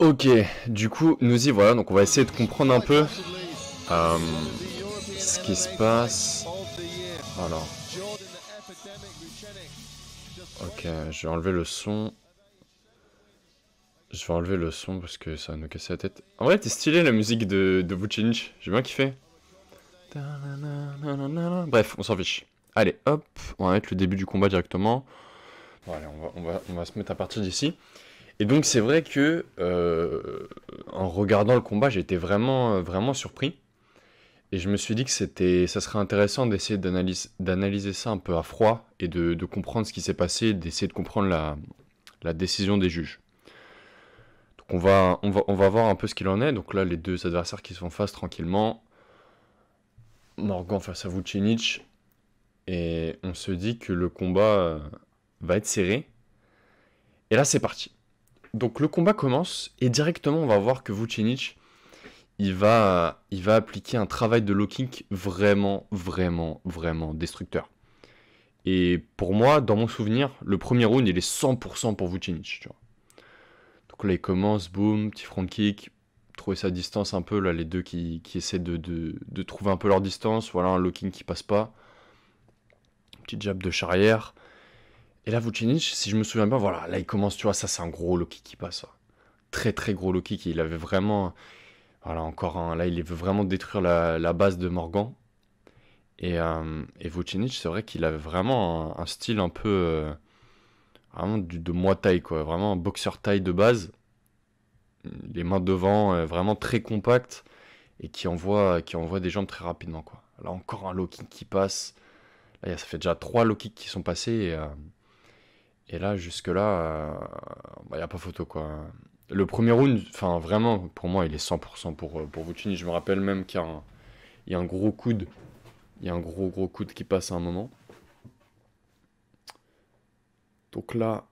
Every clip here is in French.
Ok, du coup, nous y voilà, donc on va essayer de comprendre un peu euh, ce qui se passe. Alors, ok, je vais enlever le son. Je vais enlever le son parce que ça va nous casser la tête. En vrai, t'es stylé la musique de Vucinic, j'ai bien kiffé. Bref, on s'en fiche. Allez, hop, on va mettre le début du combat directement. Bon, allez, on va se mettre à partir d'ici. Et donc, c'est vrai que en regardant le combat, j'ai été vraiment surpris. Et je me suis dit que ça serait intéressant d'essayer d'analyser ça un peu à froid et de comprendre ce qui s'est passé, d'essayer de comprendre la décision des juges. Donc on va voir un peu ce qu'il en est. Donc là, les deux adversaires qui sont en face tranquillement. Morgan face à Vucinic. Et on se dit que le combat va être serré. Et là, c'est parti. Donc le combat commence et directement, on va voir que Vucinic, il va appliquer un travail de low kick vraiment destructeur. Et pour moi, dans mon souvenir, le premier round, il est 100% pour Vucinic. Tu vois. Donc là, il commence, boum, petit front kick, trouver sa distance un peu, là, les deux qui essaient de trouver un peu leur distance. Voilà, un low kick qui passe pas. Petit jab de charrière. Et là, Vucinic, si je me souviens bien, voilà, là, il commence, tu vois, ça, c'est un gros low kick qui passe. Ça. Très gros low kick. Il avait vraiment... Voilà, encore un... Là, il veut vraiment détruire la base de Morgan. Et Vucinic, c'est vrai qu'il avait vraiment un style un peu... vraiment de Muay Thai, quoi. Vraiment un boxeur Thai de base. Les mains devant, vraiment très compact. Et qui envoie des jambes très rapidement, quoi. Là, encore un low kick qui passe. Là, ça fait déjà 3 low kicks qui sont passés. Et là, jusque-là, il n'y a pas photo, quoi. Le premier round, enfin, vraiment, pour moi, il est 100% pour Vucinic. Je me rappelle même qu'il y a un gros coude. Il y a un gros coude qui passe à un moment. Donc là,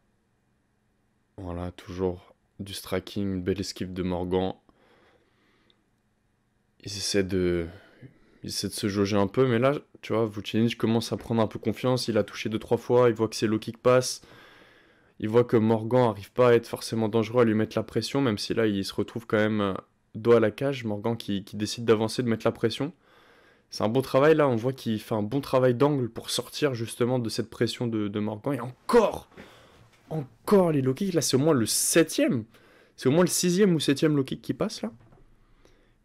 voilà, toujours du striking, une belle esquive de Morgan. Ils essaient de, ils essaient de se jauger un peu, mais là, tu vois, Vucinic commence à prendre un peu confiance. Il a touché 2 3 fois, il voit que ses low kicks passent. Il voit que Morgan n'arrive pas à être forcément dangereux, à lui mettre la pression, même si là, il se retrouve quand même dos à la cage. Morgan qui décide d'avancer, de mettre la pression. C'est un bon travail là, on voit qu'il fait un bon travail d'angle pour sortir justement de cette pression de Morgan. Et encore les low kicks, là c'est au moins le septième. C'est au moins le sixième ou septième low kick qui passe là.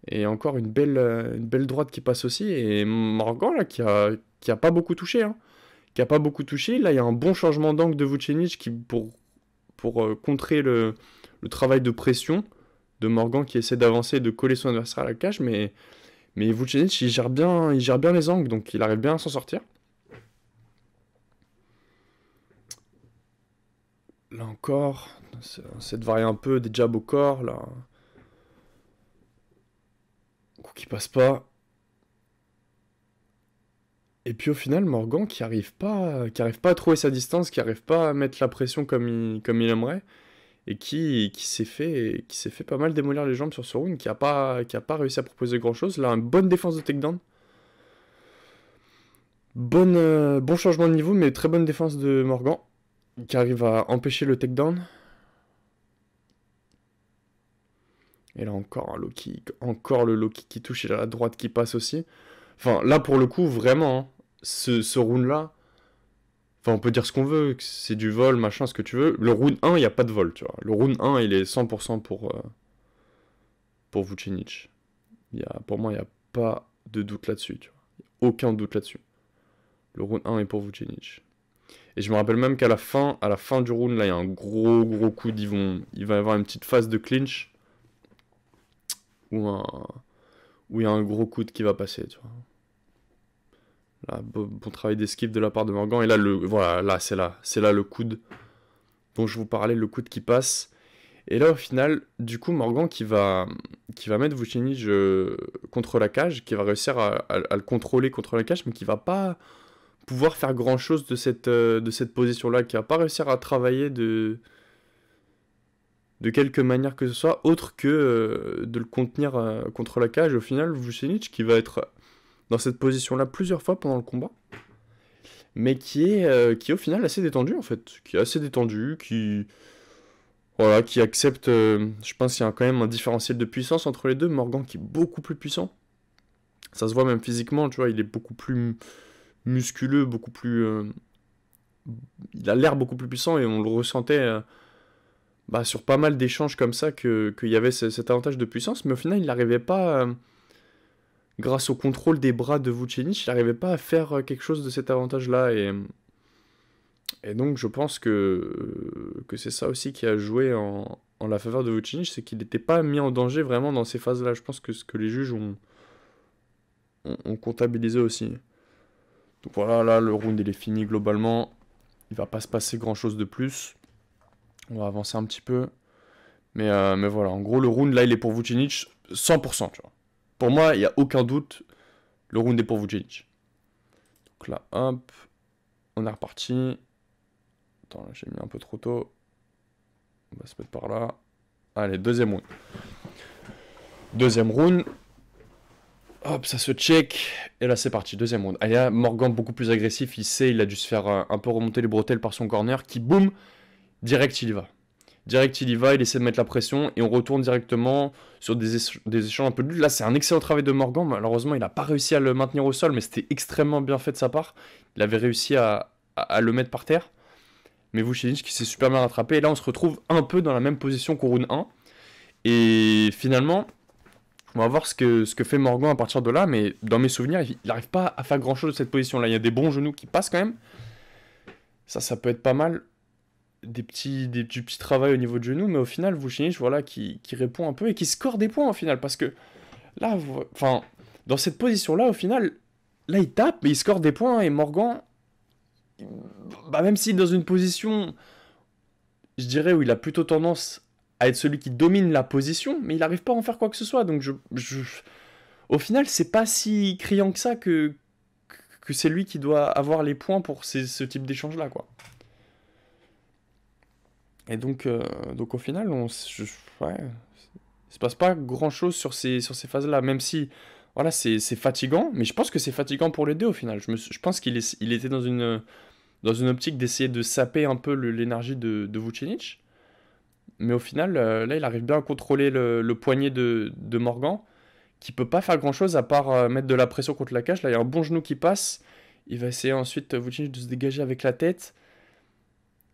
Et encore une belle droite qui passe aussi. Et Morgan là qui a pas beaucoup touché. Hein. Qui a pas beaucoup touché. Là il y a un bon changement d'angle de Vucinic pour contrer le travail de pression de Morgan qui essaie d'avancer et de coller son adversaire à la cage. Mais Vucinic il gère bien les angles donc il arrive bien à s'en sortir. Là encore, on essaie de varier un peu des jabs au corps. Là, coup qui passe pas. Et puis au final, Morgan qui arrive pas à trouver sa distance, qui arrive pas à mettre la pression comme il aimerait, et qui s'est fait pas mal démolir les jambes sur ce round, qui a pas réussi à proposer grand chose. Là, une bonne défense de takedown. Bon changement de niveau, mais très bonne défense de Morgan, qui arrive à empêcher le takedown. Et là encore un low kick, encore le low kick qui touche et la droite qui passe aussi. Enfin, là pour le coup, vraiment, hein, ce round-là, enfin on peut dire ce qu'on veut, que c'est du vol, machin, ce que tu veux. Le round 1, il n'y a pas de vol, tu vois. Le round 1, il est 100% pour Vucinic. Pour moi, il n'y a pas de doute là-dessus, tu vois. Aucun doute là-dessus. Le round 1 est pour Vucinic. Et je me rappelle même qu'à la fin du round, là, il y a un gros coup. Il va y avoir une petite phase de clinch où il y a un gros coude qui va passer, tu vois. Là, bon travail d'esquive de la part de Morgan. Et là, voilà, là, c'est là le coude dont je vous parlais, le coude qui passe. Et là, au final, du coup, Morgan qui va mettre Vucinic contre la cage, qui va réussir à le contrôler contre la cage, mais qui va pas pouvoir faire grand-chose de cette position-là, qui va pas réussir à travailler de quelque manière que ce soit, autre que de le contenir contre la cage. Au final, Vucinic qui va être dans cette position-là plusieurs fois pendant le combat, mais qui est au final assez détendu en fait, qui est assez détendu, Voilà, qui accepte. Je pense qu'il y a quand même un différentiel de puissance entre les deux. Morgan qui est beaucoup plus puissant. Ça se voit même physiquement, tu vois, il est beaucoup plus musculeux, beaucoup plus. Il a l'air beaucoup plus puissant et on le ressentait sur pas mal d'échanges comme ça qu'il y avait cet avantage de puissance, mais au final il n'arrivait pas, grâce au contrôle des bras de Vucenic, il n'arrivait pas à faire quelque chose de cet avantage-là et donc je pense que c'est ça aussi qui a joué en la faveur de Vucenic, c'est qu'il n'était pas mis en danger vraiment dans ces phases-là. Je pense que ce que les juges ont comptabilisé aussi. Donc voilà, là le round il est fini globalement, il va pas se passer grand-chose de plus. On va avancer un petit peu. Mais voilà, en gros, le round, là, il est pour Vucenic 100%, tu vois. Pour moi, il n'y a aucun doute, le round est pour Vucenic. Donc là, hop, on est reparti. Attends, là, j'ai mis un peu trop tôt. On va se mettre par là. Allez, deuxième round. Deuxième round. Hop, ça se check. Et là, c'est parti, deuxième round. Allez, là, Morgan, beaucoup plus agressif. Il a dû se faire un peu remonter les bretelles par son corner. Qui, boum, direct, il y va. Direct, il y va, il essaie de mettre la pression et on retourne directement sur des échanges un peu de lutte. Là, c'est un excellent travail de Morgan. Malheureusement, il n'a pas réussi à le maintenir au sol, mais c'était extrêmement bien fait de sa part. Il avait réussi à le mettre par terre. Mais Vucenic qui s'est super bien rattrapé. Et là, on se retrouve un peu dans la même position qu'au round 1. Et finalement, on va voir ce que fait Morgan à partir de là. Mais dans mes souvenirs, il n'arrive pas à faire grand-chose de cette position-là. Il y a des bons genoux qui passent quand même. Ça peut être pas mal. Du petit travail au niveau de genou, mais au final, Vucenic, voilà, qui répond un peu et qui score des points au final, parce que là, enfin, dans cette position-là, au final, là, il tape, mais il score des points, et Morgan, même si dans une position, je dirais, où il a plutôt tendance à être celui qui domine la position, mais il n'arrive pas à en faire quoi que ce soit, donc au final, c'est pas si criant que ça que c'est lui qui doit avoir les points pour ce type d'échange-là, quoi. Et donc au final, ouais, il se passe pas grand-chose sur ces phases-là, même si voilà, c'est fatigant, mais je pense que c'est fatigant pour les deux au final. Je pense il était dans une optique d'essayer de saper un peu l'énergie de Vucenic, mais au final, là, il arrive bien à contrôler le poignet de Morgan, qui peut pas faire grand-chose à part mettre de la pression contre la cage. Là, il y a un bon genou qui passe, il va essayer ensuite, Vucenic, de se dégager avec la tête,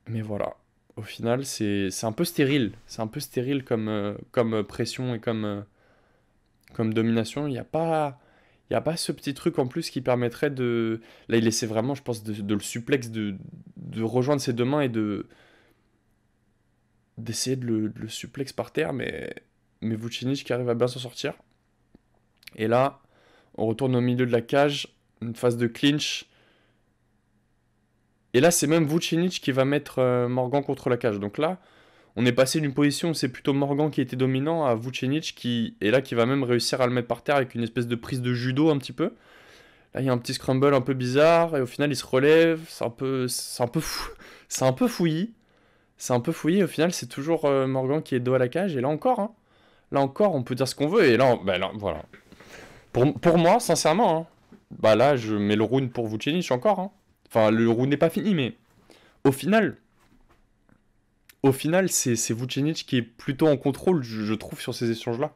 mais voilà. Au final, c'est un peu stérile. C'est un peu stérile comme pression et comme domination. Il y a pas ce petit truc en plus qui permettrait de... Là, il essaie vraiment, je pense, de le suplex, de rejoindre ses deux mains et d'essayer de le suplex par terre, mais Vucenic qui arrive à bien s'en sortir. Et là, on retourne au milieu de la cage, une phase de clinch. Et là, c'est même Vucenic qui va mettre Morgan contre la cage. Donc là, on est passé d'une position où c'est plutôt Morgan qui était dominant à Vucenic qui est là, qui va même réussir à le mettre par terre avec une espèce de prise de judo un petit peu. Là, il y a un petit scramble un peu bizarre et au final, il se relève. C'est un peu fou, c'est un peu fouillis. C'est un peu fouillis. Au final, c'est toujours Morgan qui est dos à la cage. Et là encore, hein, là encore, on peut dire ce qu'on veut. Et là, voilà. Pour moi, sincèrement, hein, là, je mets le round pour Vucenic encore. Hein. Enfin, le round n'est pas fini, mais au final, c'est Vucenic qui est plutôt en contrôle, je trouve, sur ces échanges-là.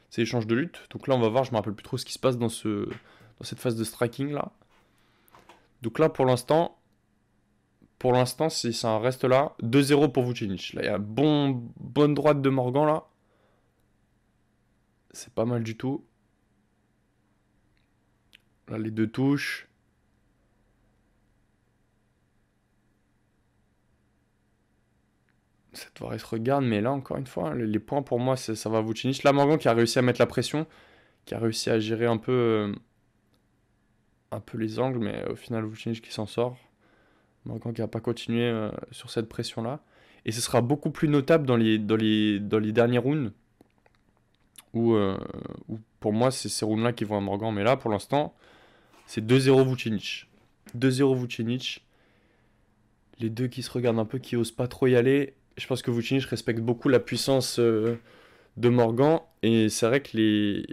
Ces échanges de lutte. Donc là, on va voir, je me rappelle plus trop ce qui se passe dans cette phase de striking là. Donc là, pour l'instant, si ça reste là, 2-0 pour Vucenic. Là, il y a bonne droite de Morgan là. C'est pas mal du tout. Là, les deux touches. Cette fois, il se regarde, mais là, encore une fois, les points pour moi, ça va à Vucenic. Là, Morgan qui a réussi à mettre la pression, qui a réussi à gérer un peu les angles, mais au final, Vucenic qui s'en sort. Morgan qui n'a pas continué sur cette pression-là. Et ce sera beaucoup plus notable dans les derniers rounds, où pour moi, c'est ces rounds-là qui vont à Morgan. Mais là, pour l'instant, c'est 2-0 Vucenic. 2-0 Vucenic. Les deux qui se regardent un peu, qui osent pas trop y aller. Je pense que Vucenic respecte beaucoup la puissance de Morgan. Et c'est vrai que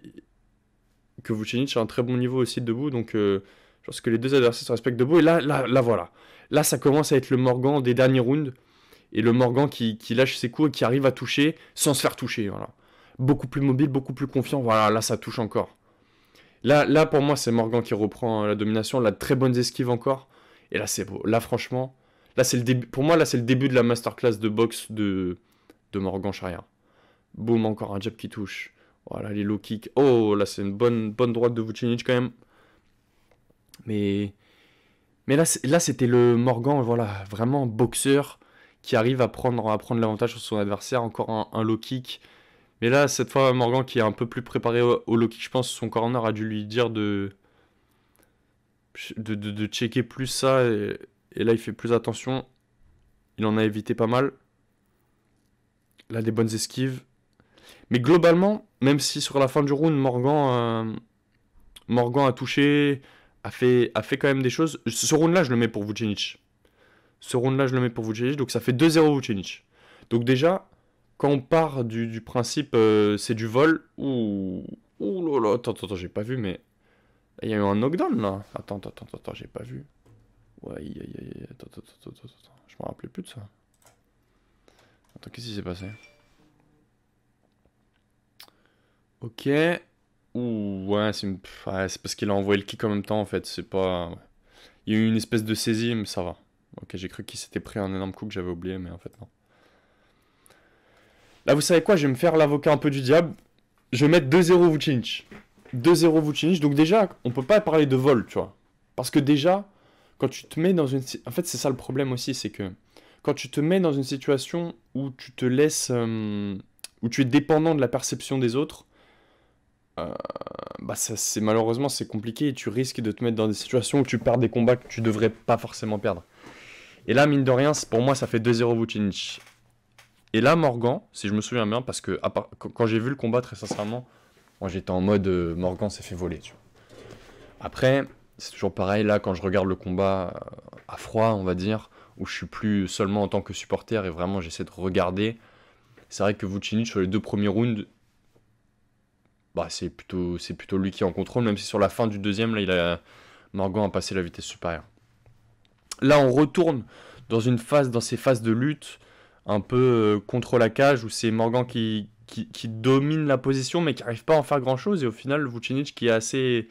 Vucenic a un très bon niveau aussi debout. Donc je pense que les deux adversaires se respectent debout. Et là, voilà. Là, ça commence à être le Morgan des derniers rounds. Et le Morgan qui lâche ses coups et qui arrive à toucher sans se faire toucher. Voilà. Beaucoup plus mobile, beaucoup plus confiant. Voilà, là, ça touche encore. Là pour moi, c'est Morgan qui reprend la domination. Là, très bonnes esquives encore. Et là, c'est beau. Là, franchement, là, c'est le début. Pour moi, là, c'est le début de la masterclass de boxe de Morgan Charrière. Boum, encore un jab qui touche. Voilà, les low kicks. Oh, là, c'est une bonne droite de Vucinic quand même. Mais, mais là c'était le Morgan, voilà, vraiment boxeur qui arrive à prendre l'avantage sur son adversaire. Encore un low kick. Mais là, cette fois, Morgan qui est un peu plus préparé au low kick, je pense, son corner a dû lui dire de checker plus ça. Et là, il fait plus attention. Il en a évité pas mal. Là, des bonnes esquives. Mais globalement, même si sur la fin du round, Morgan a touché, a fait quand même des choses. Ce round-là, je le mets pour Vucinic. Donc ça fait 2-0 Vucinic. Donc déjà, quand on part du principe c'est du vol. Ouh là là, attends, j'ai pas vu, mais. Il y a eu un knockdown là. Attends, j'ai pas vu. Ouais, attends. Je me rappelais plus de ça. Attends, qu'est-ce qui s'est passé? Ok. Ouh, ouais, c'est parce qu'il a envoyé le kick en même temps en fait. C'est pas. Ouais. Il y a eu une espèce de saisie, mais ça va. Ok, j'ai cru qu'il s'était pris un énorme coup que j'avais oublié, mais en fait non. Là, vous savez quoi? Je vais me faire l'avocat un peu du diable. Je vais mettre 2-0 Vucinic. 2-0 Vucinic. Donc déjà, on peut pas parler de vol, tu vois. Parce que déjà, quand tu te mets dans une... En fait, c'est ça le problème aussi, c'est que quand tu te mets dans une situation où tu te laisses... où tu es dépendant de la perception des autres, bah malheureusement, c'est compliqué et tu risques de te mettre dans des situations où tu perds des combats que tu devrais pas forcément perdre. Et là, mine de rien, pour moi, ça fait 2-0 Vucinic. Et là, Morgan, si je me souviens bien, parce que quand j'ai vu le combat, très sincèrement, moi j'étais en mode Morgan s'est fait voler. Tu vois. Après, c'est toujours pareil, là, quand je regarde le combat à froid, on va dire, où je suis plus seulement en tant que supporter et vraiment j'essaie de regarder, c'est vrai que Vucinic, sur les 2 premiers rounds, bah, c'est plutôt lui qui est en contrôle, même si sur la fin du deuxième, là, Morgan a passé la vitesse supérieure. Là, on retourne dans ces phases de lutte, un peu contre la cage, où c'est Morgan qui domine la position, mais qui n'arrive pas à en faire grand-chose. Et au final, Vucinic qui est assez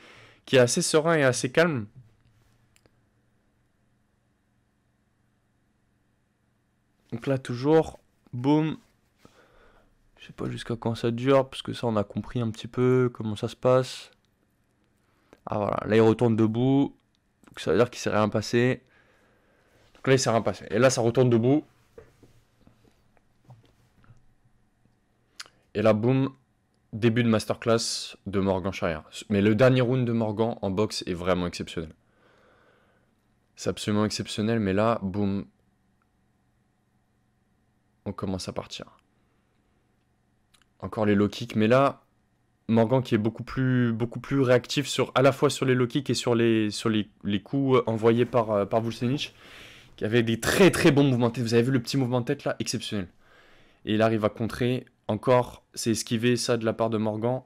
serein et assez calme. Donc là, toujours, boum. Je sais pas jusqu'à quand ça dure, parce que ça, on a compris un petit peu comment ça se passe. Ah voilà, là, il retourne debout. Donc ça veut dire qu'il s'est rien passé. Donc là, il s'est rien passé. Et là, ça retourne debout. Et là, boum, début de masterclass de Morgan Charrière. Mais le dernier round de Morgan en boxe est vraiment exceptionnel. C'est absolument exceptionnel, mais là, boum, on commence à partir. Encore les low kicks, mais là, Morgan qui est beaucoup plus réactif à la fois sur les low kicks et sur les coups envoyés par Vucinic, qui avait des très très bons mouvements de tête. Vous avez vu le petit mouvement de tête là? Exceptionnel. Et il arrive à contrer. Encore, c'est esquiver ça de la part de Morgan.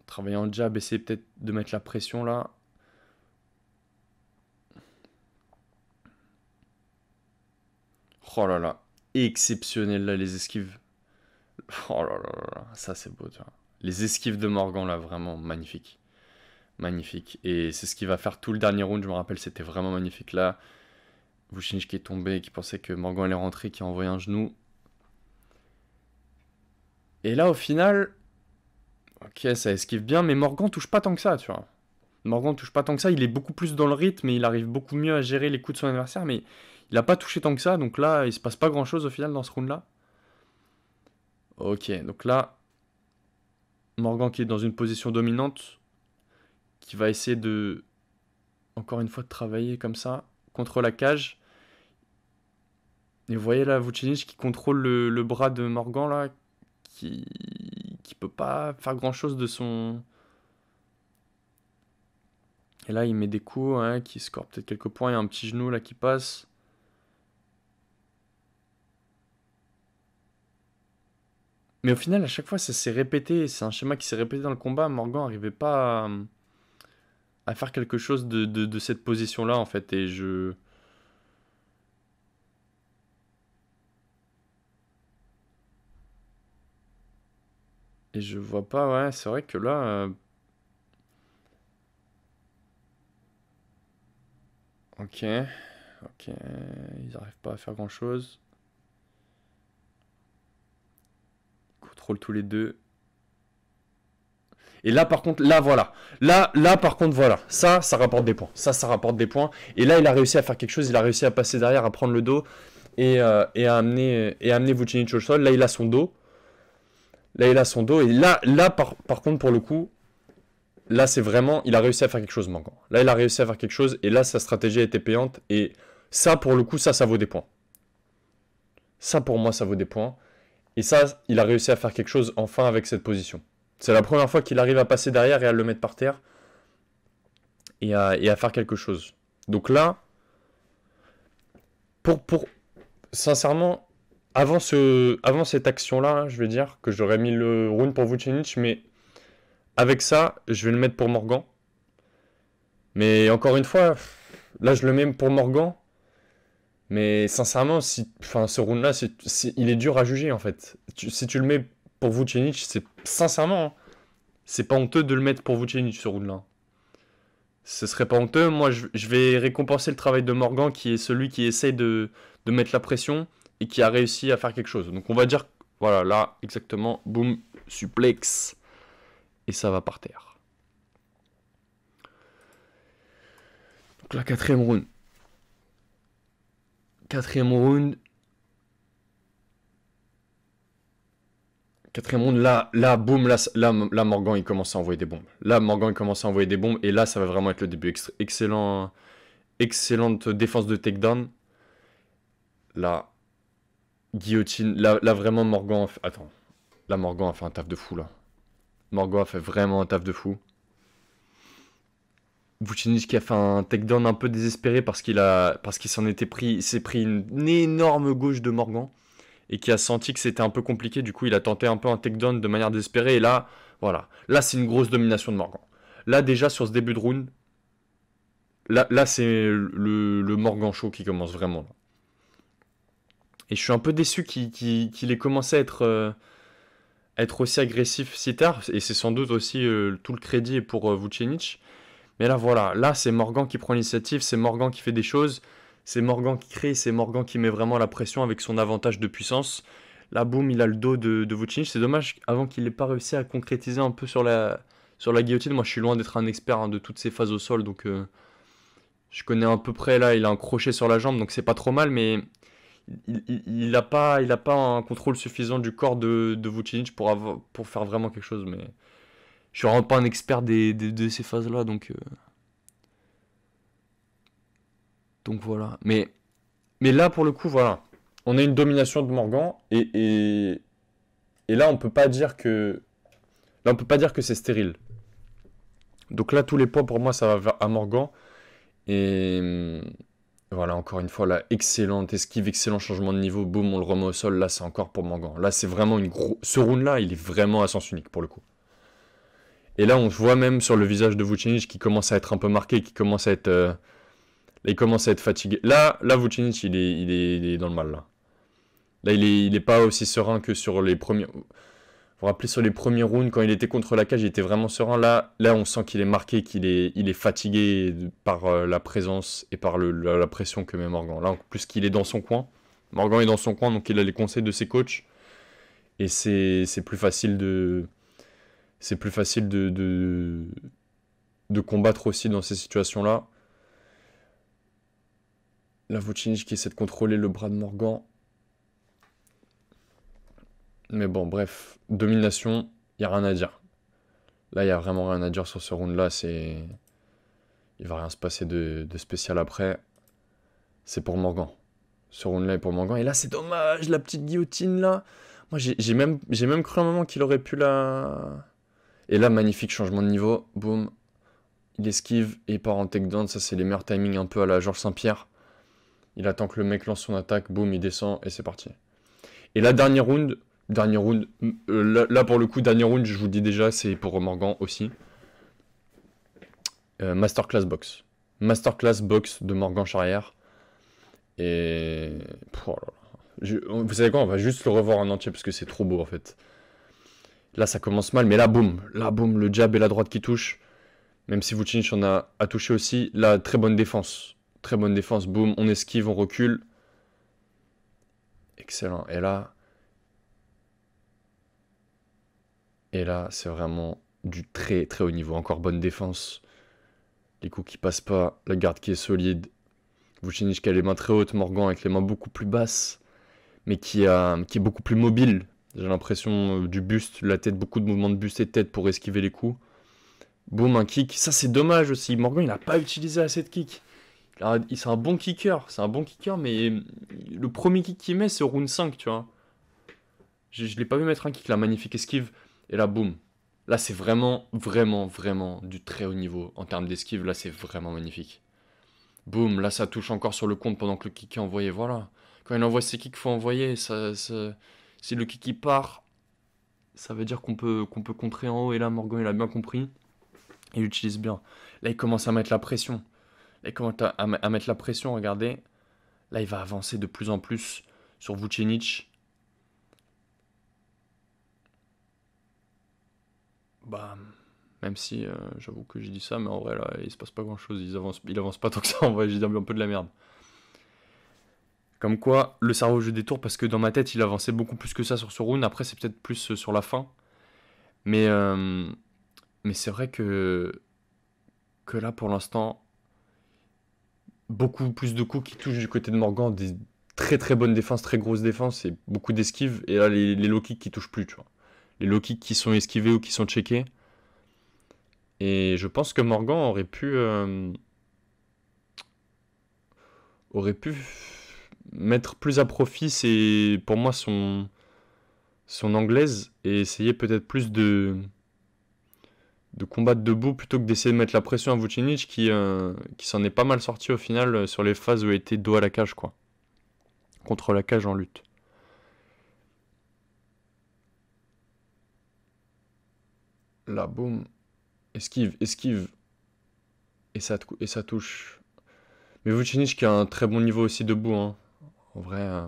Travailler en jab, essayer peut-être de mettre la pression là. Oh là là, exceptionnel là les esquives. Oh là là là là, ça c'est beau, tu vois. Les esquives de Morgan là, vraiment magnifique. Magnifique. Et c'est ce qui va faire tout le dernier round, je me rappelle, c'était vraiment magnifique là. Vucinic qui est tombé, qui pensait que Morgan allait rentrer, qui a envoyé un genou. Et là au final, ok ça esquive bien, mais Morgan touche pas tant que ça, tu vois. Morgan touche pas tant que ça, il est beaucoup plus dans le rythme et il arrive beaucoup mieux à gérer les coups de son adversaire, mais il a pas touché tant que ça, donc là il se passe pas grand chose au final dans ce round là. Ok, donc là, Morgan qui est dans une position dominante, qui va essayer encore une fois, de travailler comme ça, contre la cage. Et vous voyez là, Vucinic qui contrôle le bras de Morgan là, qui peut pas faire grand chose de son. Et là, il met des coups, hein, qui score peut-être quelques points. Il y a un petit genou là qui passe. Mais au final, à chaque fois, ça s'est répété. C'est un schéma qui s'est répété dans le combat. Morgan n'arrivait pas à faire quelque chose de cette position-là, en fait. Et Et je vois pas, ouais, c'est vrai que là... ok, ok, ils arrivent pas à faire grand-chose. Ils contrôlent tous les deux. Et là, par contre, là, voilà. Là, par contre, voilà. Ça rapporte des points. Ça rapporte des points. Et là, il a réussi à faire quelque chose. Il a réussi à passer derrière, à prendre le dos et à amener Vucinic au sol. Là, il a son dos. Là, il a son dos. Et là par contre, pour le coup, là, c'est vraiment... Il a réussi à faire quelque chose, Morgan. Là, il a réussi à faire quelque chose. Et là, sa stratégie a été payante. Et ça, pour le coup, ça vaut des points. Ça, pour moi, ça vaut des points. Et ça, il a réussi à faire quelque chose, enfin, avec cette position. C'est la première fois qu'il arrive à passer derrière et à le mettre par terre. Et à faire quelque chose. Donc là, pour sincèrement, avant cette action-là, je vais dire que j'aurais mis le round pour Vucinic, mais avec ça, je vais le mettre pour Morgan. Mais encore une fois, là, je le mets pour Morgan. Mais sincèrement, enfin, ce round-là, il est dur à juger, en fait. Si tu le mets pour Vucinic, sincèrement, hein, c'est pas honteux de le mettre pour Vucinic, ce round-là. Ce serait pas honteux. Moi, je vais récompenser le travail de Morgan, qui est celui qui essaye de mettre la pression et qui a réussi à faire quelque chose. Donc on va dire, voilà, là, exactement, boum, suplex, et ça va par terre. Donc la quatrième round. Quatrième round, là, boum, là, Morgan, il commence à envoyer des bombes. Là, Morgan, il commence à envoyer des bombes, et là, ça va vraiment être le début. Excellente défense de takedown. Là, guillotine. Là vraiment, Morgan... Attends. Là, Morgan a fait un taf de fou, là. Morgan a fait vraiment un taf de fou. Vucinic qui a fait un takedown un peu désespéré parce qu'il s'est pris une énorme gauche de Morgan et qui a senti que c'était un peu compliqué. Du coup, il a tenté un peu un takedown de manière désespérée. Et là, voilà. Là, c'est une grosse domination de Morgan. Là, déjà, sur ce début de round, là c'est le Morgan show qui commence vraiment. Là. Et je suis un peu déçu qu'il ait commencé à être aussi agressif si tard. Et c'est sans doute aussi tout le crédit pour Vucinic. Mais là, voilà, là, c'est Morgan qui prend l'initiative, c'est Morgan qui fait des choses, c'est Morgan qui crée, c'est Morgan qui met vraiment la pression avec son avantage de puissance. Là, boum, il a le dos de Vucinic. C'est dommage, avant qu'il n'ait pas réussi à concrétiser un peu sur la guillotine. Moi, je suis loin d'être un expert hein, de toutes ces phases au sol, donc je connais à peu près, là, il a un crochet sur la jambe, donc c'est pas trop mal, mais il a pas un contrôle suffisant du corps de Vucinic pour faire vraiment quelque chose, mais... Je suis vraiment pas un expert de ces phases-là, donc voilà. Mais là, pour le coup, voilà. On a une domination de Morgan, et là, on peut pas dire que... Là, on peut pas dire que c'est stérile. Donc là, tous les points, pour moi, ça va à Morgan. Et voilà, encore une fois, là, excellente esquive, excellent changement de niveau. Boum, on le remet au sol. Là, c'est encore pour Morgan. Là, c'est vraiment une grosse... Ce round-là, il est vraiment à sens unique, pour le coup. Et là, on voit même sur le visage de Vucinic qui commence à être un peu marqué, qui commence à être... il commence à être fatigué. Là Vucinic, il est dans le mal, là. Là, il est pas aussi serein que sur les premiers... Vous vous rappelez, sur les premiers rounds, quand il était contre la cage, il était vraiment serein. Là on sent qu'il est marqué, il est fatigué par la présence et par la pression que met Morgan. Là, en plus qu'il est dans son coin. Morgan est dans son coin, donc il a les conseils de ses coachs. Et c'est plus facile de... C'est plus facile de combattre aussi dans ces situations-là. La Vucinic qui essaie de contrôler le bras de Morgan. Mais bon, bref. Domination, il n'y a rien à dire. Là, il n'y a vraiment rien à dire sur ce round-là. Il va rien se passer de spécial après. C'est pour Morgan. Ce round-là est pour Morgan. Et là, c'est dommage, la petite guillotine, là. Moi, j'ai même cru un moment qu'il aurait pu la... Et là, magnifique changement de niveau. Boum. Il esquive et il part en takedown. Ça, c'est les meilleurs timings un peu à la Georges Saint-Pierre. Il attend que le mec lance son attaque. Boum, il descend et c'est parti. Et là, dernier round, là pour le coup, dernier round, je vous le dis déjà, c'est pour Morgan aussi. Masterclass box. Masterclass box de Morgan Charrière. Et... Oh là là. Vous savez quoi, on va juste le revoir en entier parce que c'est trop beau en fait. Là, ça commence mal, mais là, boum, le jab et la droite qui touchent. Même si Vucinic en a touché aussi. Là, très bonne défense. Très bonne défense, boum, on esquive, on recule. Excellent. Et là, c'est vraiment du très très haut niveau. Encore bonne défense. Les coups qui passent pas, la garde qui est solide. Vucinic qui a les mains très hautes, Morgan avec les mains beaucoup plus basses, mais qui est beaucoup plus mobile. J'ai l'impression du buste, la tête, beaucoup de mouvements de buste et de tête pour esquiver les coups. Boum, un kick. Ça, c'est dommage aussi. Morgan, il n'a pas utilisé assez de kick. C'est un bon kicker. C'est un bon kicker, mais le premier kick qu'il met, c'est au round 5, tu vois. Je ne l'ai pas vu mettre un kick, la magnifique esquive. Et là, boum. Là, c'est vraiment, vraiment, vraiment du très haut niveau. En termes d'esquive, là, c'est vraiment magnifique. Boum, là, ça touche encore sur le compte pendant que le kick est envoyé. Voilà. Quand il envoie ses kicks, il faut envoyer. Si le kick il part, ça veut dire qu'on peut contrer en haut. Et là, Morgan, il a bien compris. Il utilise bien. Là, il commence à mettre la pression. Là, il commence à mettre la pression, regardez. Là, il va avancer de plus en plus sur Vucinic. Bah, même si j'avoue que j'ai dit ça, mais en vrai, là, il se passe pas grand-chose. Il avance pas tant que ça, en vrai, j'ai dit un peu de la merde. Comme quoi, le cerveau joue des tours, parce que dans ma tête, il avançait beaucoup plus que ça sur ce round. Après, c'est peut-être plus sur la fin. Mais, euh, mais c'est vrai que là, pour l'instant, beaucoup plus de coups qui touchent du côté de Morgan, des très très bonnes défenses, très grosses défenses et beaucoup d'esquives. Et là, les low kicks qui touchent plus, tu vois. Les low kicks qui sont esquivés ou qui sont checkés. Et je pense que Morgan aurait pu mettre plus à profit pour moi son anglaise et essayer peut-être plus de combattre debout plutôt que d'essayer de mettre la pression à Vucinic qui s'en est pas mal sorti au final sur les phases où il était dos à la cage, quoi. Contre la cage en lutte. Là, boum. Esquive, esquive. Et ça touche. Mais Vucinic qui a un très bon niveau aussi debout, hein. En vrai, euh,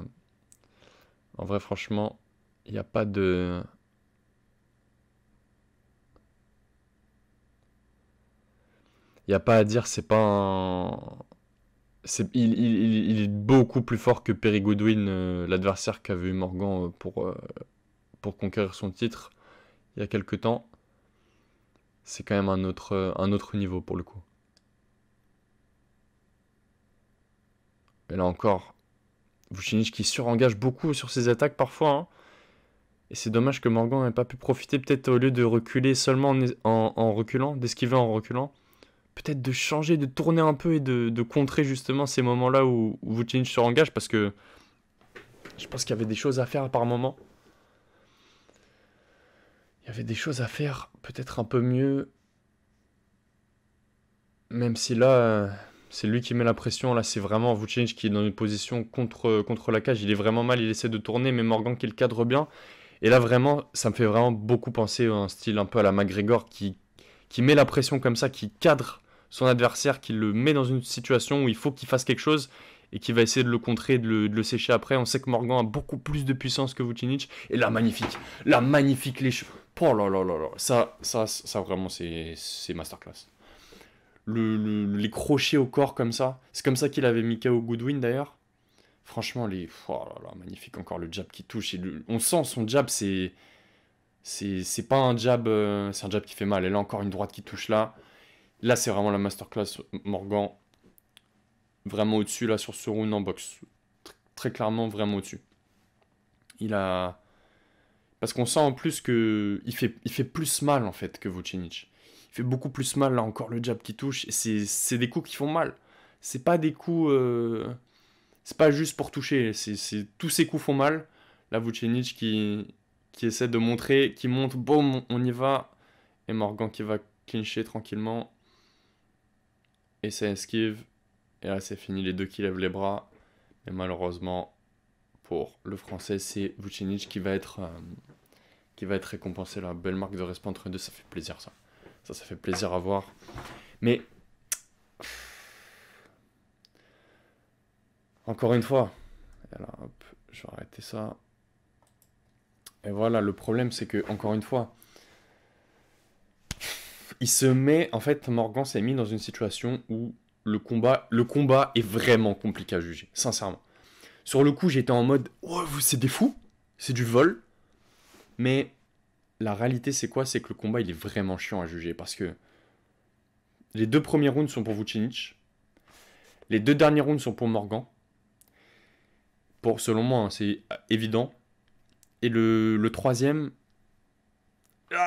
en vrai, franchement, il n'y a pas de. Il n'y a pas à dire, c'est pas un. Il est beaucoup plus fort que Perry Goodwin, l'adversaire qu'avait eu Morgan pour conquérir son titre il y a quelques temps. C'est quand même un autre niveau pour le coup. Et là encore, Vucinic qui surengage beaucoup sur ses attaques parfois, hein. Et c'est dommage que Morgan n'ait pas pu profiter, peut-être au lieu de reculer seulement en reculant, d'esquiver en reculant. Peut-être de changer, de tourner un peu et de contrer justement ces moments-là où Vucinic surengage, parce que je pense qu'il y avait des choses à faire par moment. Il y avait des choses à faire, peut-être un peu mieux. Même si là, c'est lui qui met la pression. Là, c'est vraiment Vucinic qui est dans une position contre la cage. Il est vraiment mal, il essaie de tourner, mais Morgan qui le cadre bien. Et là, vraiment, ça me fait vraiment beaucoup penser à un style un peu à la McGregor qui met la pression comme ça, qui cadre son adversaire, qui le met dans une situation où il faut qu'il fasse quelque chose et qui va essayer de le contrer, de le sécher après. On sait que Morgan a beaucoup plus de puissance que Vucinic. Et là, magnifique. Là, magnifique les cheveux. Oh là là là là. Ça vraiment, c'est masterclass. Les crochets au corps comme ça. C'est comme ça qu'il avait mis KO Goodwin d'ailleurs. Franchement, oh là là, magnifique encore le jab qui touche. On sent son jab, c'est pas un jab, c'est un jab qui fait mal. Et là encore une droite qui touche là. Là, c'est vraiment la masterclass Morgan. Vraiment au-dessus là sur ce round en boxe. Très clairement, vraiment au-dessus. Il a. Parce qu'on sent en plus que il fait plus mal en fait que Vucinic. Il fait beaucoup plus mal là encore le jab qui touche. Et c'est des coups qui font mal. C'est pas des coups. C'est pas juste pour toucher. Tous ces coups font mal. Là, Vucinic qui essaie de montrer, qui montre, boum, on y va. Et Morgan qui va clincher tranquillement. Et ça esquive. Et là, c'est fini, les deux qui lèvent les bras. Mais malheureusement, pour le français, c'est Vucinic qui va être récompensé. La belle marque de respect entre les deux, ça fait plaisir, ça. Ça fait plaisir à voir. Mais, encore une fois, et là, hop, je vais arrêter ça. Et voilà, le problème, c'est que, encore une fois, il se met, en fait, Morgan s'est mis dans une situation où le combat est vraiment compliqué à juger, sincèrement. Sur le coup, j'étais en mode, oh, c'est des fous, c'est du vol. Mais la réalité, c'est quoi? C'est que le combat, il est vraiment chiant à juger parce que les deux premiers rounds sont pour Vucinic, les deux derniers rounds sont pour Morgan. Selon moi, hein, c'est évident. Et le troisième,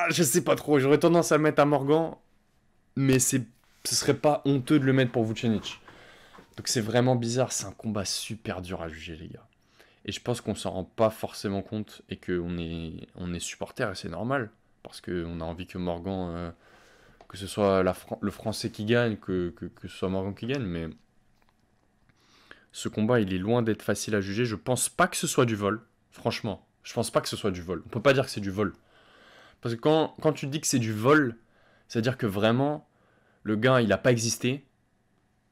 je sais pas trop. J'aurais tendance à le mettre à Morgan, mais ce serait pas honteux de le mettre pour Vucinic. Donc c'est vraiment bizarre. C'est un combat super dur à juger, les gars. Et je pense qu'on s'en rend pas forcément compte et qu'on est supporter et c'est normal. Parce qu'on a envie que Morgan, que ce soit le Français qui gagne, que ce soit Morgan qui gagne. Mais ce combat, il est loin d'être facile à juger. Je pense pas que ce soit du vol. Franchement, je pense pas que ce soit du vol. On peut pas dire que c'est du vol. Parce que quand tu dis que c'est du vol, c'est-à-dire que vraiment, le gars, il a pas existé,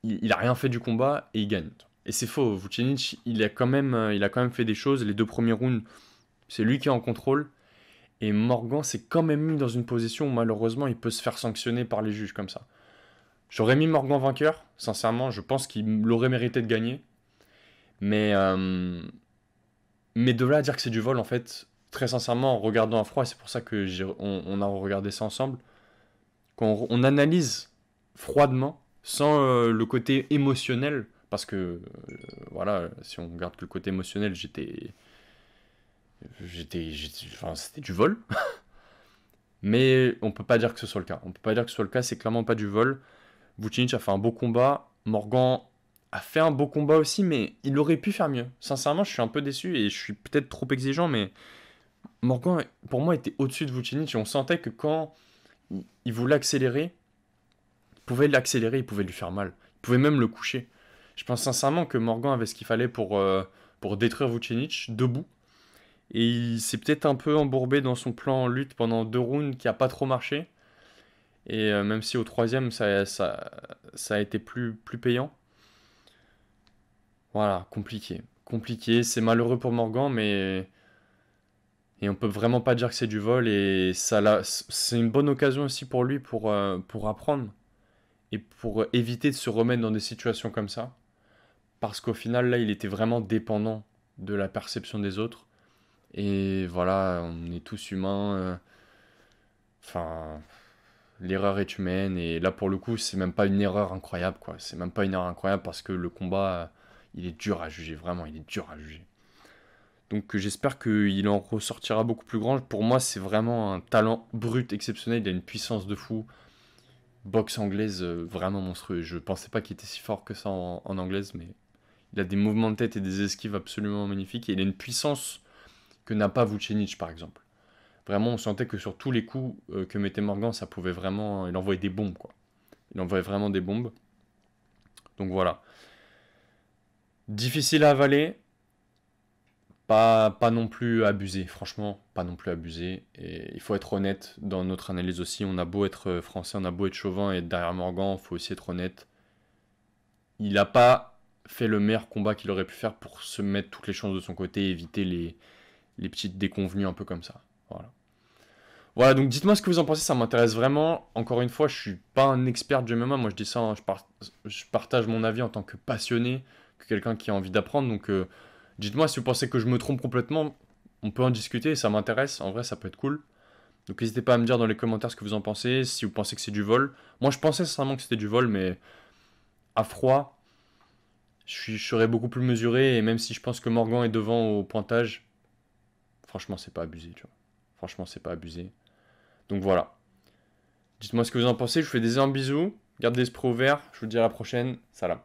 il a rien fait du combat et il gagne. Et c'est faux. Vucinic, il a quand même fait des choses. Les deux premiers rounds, c'est lui qui est en contrôle. Et Morgan s'est quand même mis dans une position où malheureusement il peut se faire sanctionner par les juges comme ça. J'aurais mis Morgan vainqueur, sincèrement, je pense qu'il l'aurait mérité de gagner. Mais, euh, mais de là à dire que c'est du vol, en fait, très sincèrement, en regardant à froid, c'est pour ça que on a regardé ça ensemble, quand on analyse froidement, sans le côté émotionnel, parce que voilà, si on regarde que le côté émotionnel, enfin, c'était du vol. Mais on peut pas dire que ce soit le cas. On peut pas dire que ce soit le cas, c'est clairement pas du vol. Vucinic a fait un beau combat. Morgan a fait un beau combat aussi, mais il aurait pu faire mieux. Sincèrement, je suis un peu déçu et je suis peut-être trop exigeant, mais Morgan, pour moi, était au-dessus de Vucinic et on sentait que quand il voulait accélérer, il pouvait l'accélérer, il pouvait lui faire mal. Il pouvait même le coucher. Je pense sincèrement que Morgan avait ce qu'il fallait pour détruire Vucinic debout. Et il s'est peut-être un peu embourbé dans son plan en lutte pendant 2 rounds qui a pas trop marché. Et même si au troisième, ça a été plus payant. Voilà, compliqué. Compliqué, c'est malheureux pour Morgan, mais... Et on peut vraiment pas dire que c'est du vol. Et c'est une bonne occasion aussi pour lui pour apprendre. Et pour éviter de se remettre dans des situations comme ça. Parce qu'au final, là, il était vraiment dépendant de la perception des autres. Et voilà, on est tous humains. Enfin, l'erreur est humaine et là pour le coup c'est même pas une erreur incroyable quoi. C'est même pas une erreur incroyable parce que le combat il est dur à juger, vraiment il est dur à juger. Donc j'espère qu'il en ressortira beaucoup plus grand. Pour moi c'est vraiment un talent brut exceptionnel, il a une puissance de fou. Boxe anglaise vraiment monstrueux. Je pensais pas qu'il était si fort que ça en anglaise mais il a des mouvements de tête et des esquives absolument magnifiques et il a une puissance que n'a pas Vucinic par exemple. Vraiment, on sentait que sur tous les coups que mettait Morgan, ça pouvait vraiment. Il envoyait des bombes, quoi. Il envoyait vraiment des bombes. Donc voilà. Difficile à avaler, pas non plus abusé. Franchement, pas non plus abusé. Et il faut être honnête dans notre analyse aussi. On a beau être français, on a beau être chauvin et être derrière Morgan, il faut aussi être honnête. Il n'a pas fait le meilleur combat qu'il aurait pu faire pour se mettre toutes les chances de son côté et éviter les petites déconvenues un peu comme ça. Voilà. Voilà, donc dites-moi ce que vous en pensez, ça m'intéresse vraiment. Encore une fois, je suis pas un expert du MMA, moi je dis ça, hein, je partage mon avis en tant que passionné, que quelqu'un qui a envie d'apprendre. Donc dites-moi si vous pensez que je me trompe complètement, on peut en discuter, ça m'intéresse, en vrai ça peut être cool. Donc n'hésitez pas à me dire dans les commentaires ce que vous en pensez, si vous pensez que c'est du vol. Moi je pensais sincèrement que c'était du vol, mais à froid, je serais beaucoup plus mesuré, et même si je pense que Morgan est devant au pointage, franchement c'est pas abusé, tu vois. Franchement c'est pas abusé. Donc voilà. Dites-moi ce que vous en pensez, je vous fais des énormes bisous, gardez l'esprit ouvert, je vous dis à la prochaine, salam.